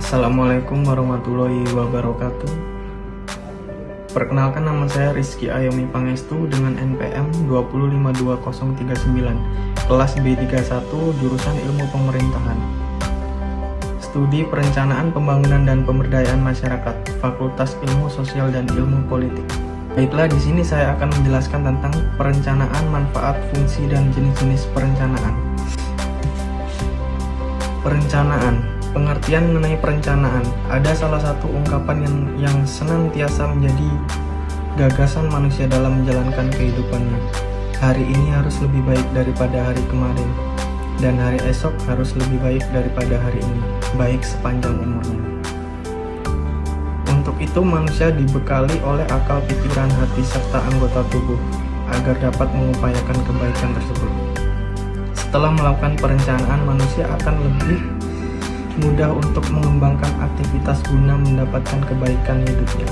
Assalamualaikum warahmatullahi wabarakatuh. Perkenalkan, nama saya Rizky Ayomi Pangestu dengan NPM 2052039, kelas B31, jurusan Ilmu Pemerintahan. Studi Perencanaan Pembangunan dan Pemberdayaan Masyarakat, Fakultas Ilmu Sosial dan Ilmu Politik. Baiklah, di sini saya akan menjelaskan tentang perencanaan, manfaat, fungsi, dan jenis-jenis perencanaan. Perencanaan. Pengertian mengenai perencanaan. Ada salah satu ungkapan yang senantiasa menjadi gagasan manusia dalam menjalankan kehidupannya. Hari ini harus lebih baik daripada hari kemarin, dan hari esok harus lebih baik daripada hari ini, baik sepanjang umurnya. Untuk itu manusia dibekali oleh akal, pikiran, hati, serta anggota tubuh agar dapat mengupayakan kebaikan tersebut. Setelah melakukan perencanaan, manusia akan lebih mudah untuk mengembangkan aktivitas guna mendapatkan kebaikan hidupnya.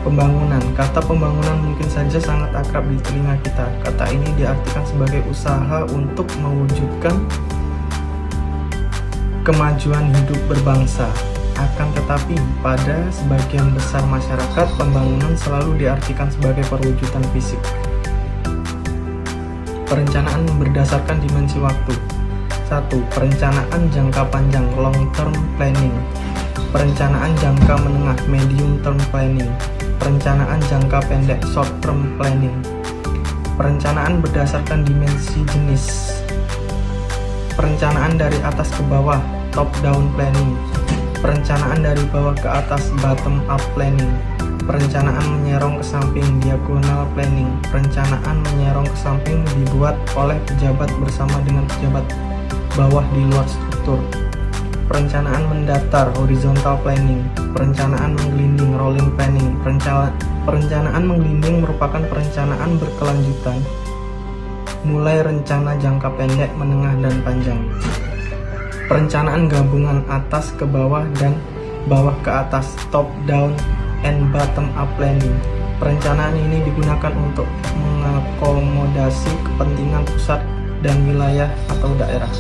Pembangunan. Kata pembangunan mungkin saja sangat akrab di telinga kita. Kata ini diartikan sebagai usaha untuk mewujudkan kemajuan hidup berbangsa. Akan tetapi, pada sebagian besar masyarakat, pembangunan selalu diartikan sebagai perwujudan fisik. Perencanaan berdasarkan dimensi waktu. 1. Perencanaan jangka panjang long term planning. Perencanaan jangka menengah medium term planning. Perencanaan jangka pendek short term planning. Perencanaan berdasarkan dimensi jenis. Perencanaan dari atas ke bawah top down planning. Perencanaan dari bawah ke atas bottom up planning. Perencanaan menyerong ke samping diagonal planning. Perencanaan menyerong ke samping dibuat oleh pejabat bersama dengan pejabat bawah di luar struktur. Perencanaan mendatar horizontal planning. Perencanaan menggelinding rolling planning. Perencanaan menggelinding merupakan perencanaan berkelanjutan, mulai rencana jangka pendek, menengah, dan panjang. Perencanaan gabungan atas ke bawah dan bawah ke atas top down and bottom up planning. Perencanaan ini digunakan untuk mengakomodasi kepentingan pusat dan wilayah atau daerah.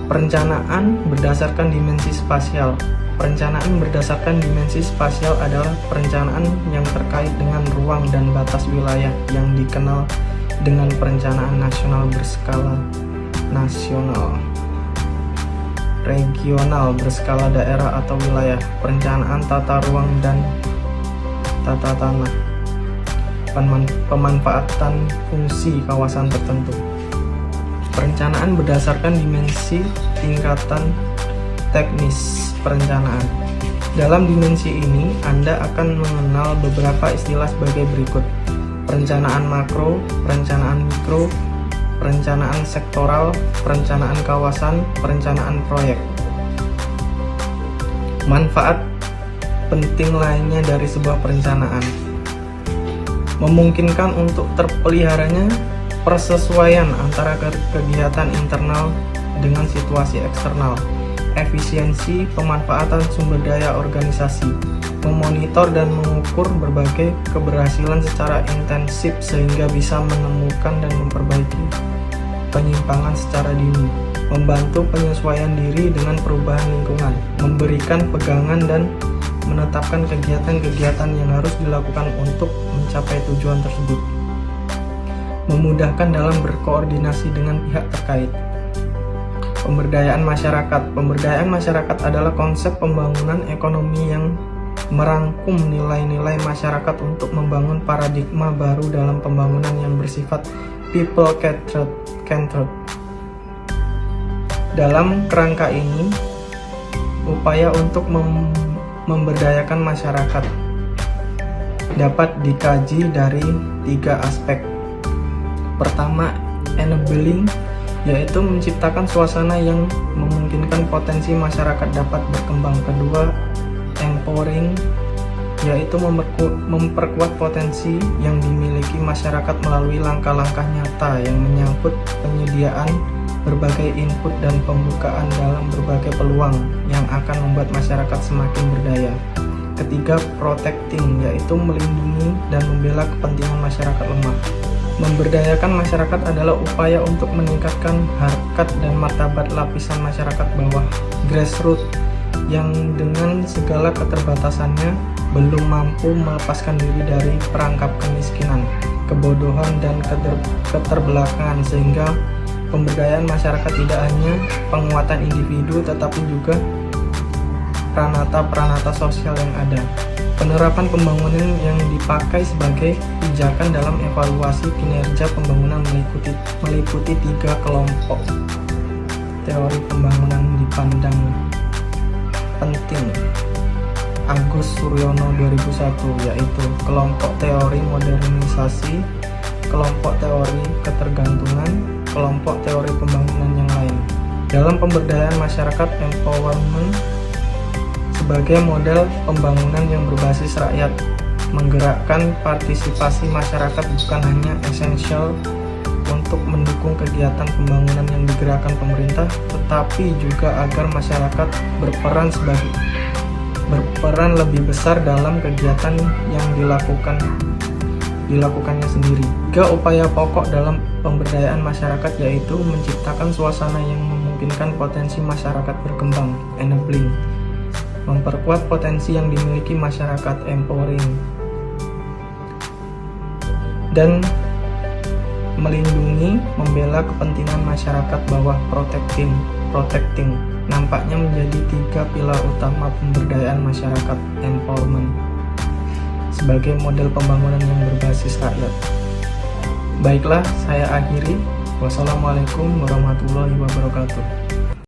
Perencanaan berdasarkan dimensi spasial. Perencanaan berdasarkan dimensi spasial adalah perencanaan yang terkait dengan ruang dan batas wilayah yang dikenal dengan perencanaan nasional berskala nasional, regional berskala daerah atau wilayah, perencanaan tata ruang dan tata tanah, pemanfaatan fungsi kawasan tertentu. Perencanaan berdasarkan dimensi tingkatan teknis perencanaan. Dalam dimensi ini, Anda akan mengenal beberapa istilah sebagai berikut: perencanaan makro, perencanaan mikro, perencanaan sektoral, perencanaan kawasan, perencanaan proyek. Manfaat penting lainnya dari sebuah perencanaan: memungkinkan untuk terpeliharanya persesuaian antara kegiatan internal dengan situasi eksternal, efisiensi pemanfaatan sumber daya organisasi, memonitor dan mengukur berbagai keberhasilan secara intensif sehingga bisa menemukan dan memperbaiki penyimpangan secara dini, membantu penyesuaian diri dengan perubahan lingkungan, memberikan pegangan dan menetapkan kegiatan-kegiatan yang harus dilakukan untuk mencapai tujuan tersebut, memudahkan dalam berkoordinasi dengan pihak terkait. Pemberdayaan masyarakat. Pemberdayaan masyarakat adalah konsep pembangunan ekonomi yang merangkum nilai-nilai masyarakat untuk membangun paradigma baru dalam pembangunan yang bersifat people-centered. Dalam kerangka ini, upaya untuk memberdayakan masyarakat dapat dikaji dari 3 aspek. Pertama, enabling, yaitu menciptakan suasana yang memungkinkan potensi masyarakat dapat berkembang. Kedua, empowering, yaitu memperkuat potensi yang dimiliki masyarakat melalui langkah-langkah nyata yang menyangkut penyediaan berbagai input dan pembukaan dalam berbagai peluang yang akan membuat masyarakat semakin berdaya. Ketiga, protecting, yaitu melindungi dan membela kepentingan masyarakat lemah. Memberdayakan masyarakat adalah upaya untuk meningkatkan harkat dan martabat lapisan masyarakat bawah grassroots yang dengan segala keterbatasannya belum mampu melepaskan diri dari perangkap kemiskinan, kebodohan, dan keterbelakangan, sehingga pemberdayaan masyarakat tidak hanya penguatan individu tetapi juga pranata-pranata sosial yang ada. Penerapan pembangunan yang dipakai sebagai pijakan dalam evaluasi kinerja pembangunan meliputi 3 kelompok teori pembangunan dipandang penting. Agus Suryono 2001, yaitu kelompok teori modernisasi, kelompok teori ketergantungan, kelompok teori pembangunan yang lain. Dalam pemberdayaan masyarakat, empowerment sebagai model pembangunan yang berbasis rakyat, menggerakkan partisipasi masyarakat bukan hanya esensial untuk mendukung kegiatan pembangunan yang digerakkan pemerintah, tetapi juga agar masyarakat berperan lebih besar dalam kegiatan yang dilakukannya sendiri. 3 upaya pokok dalam pemberdayaan masyarakat yaitu menciptakan suasana yang memungkinkan potensi masyarakat berkembang, enabling, memperkuat potensi yang dimiliki masyarakat, empowering, dan melindungi, membela kepentingan masyarakat bawah, protecting, nampaknya menjadi 3 pilar utama pemberdayaan masyarakat, empowerment, sebagai model pembangunan yang berbasis rakyat. Baiklah, saya akhiri. Wassalamualaikum warahmatullahi wabarakatuh.